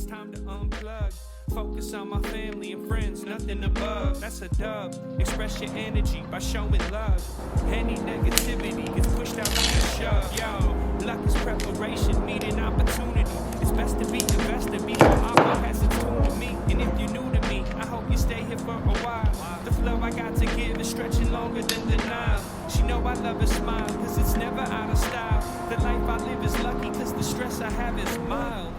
time to unplug. Focus on my family and friends, nothing above. That's a dub. Express your energy by showing love. Any negativity gets pushed out like a shove. Yo, luck is preparation, meeting opportunity. It's best to be invested before opera has its tune to me. And if you're new to me, I hope you stay here for a while. The flow I got to give is stretching longer than the Nile. She know I love her smile, cause it's never out of style. The life I live is lucky, cause the stress I have is mild.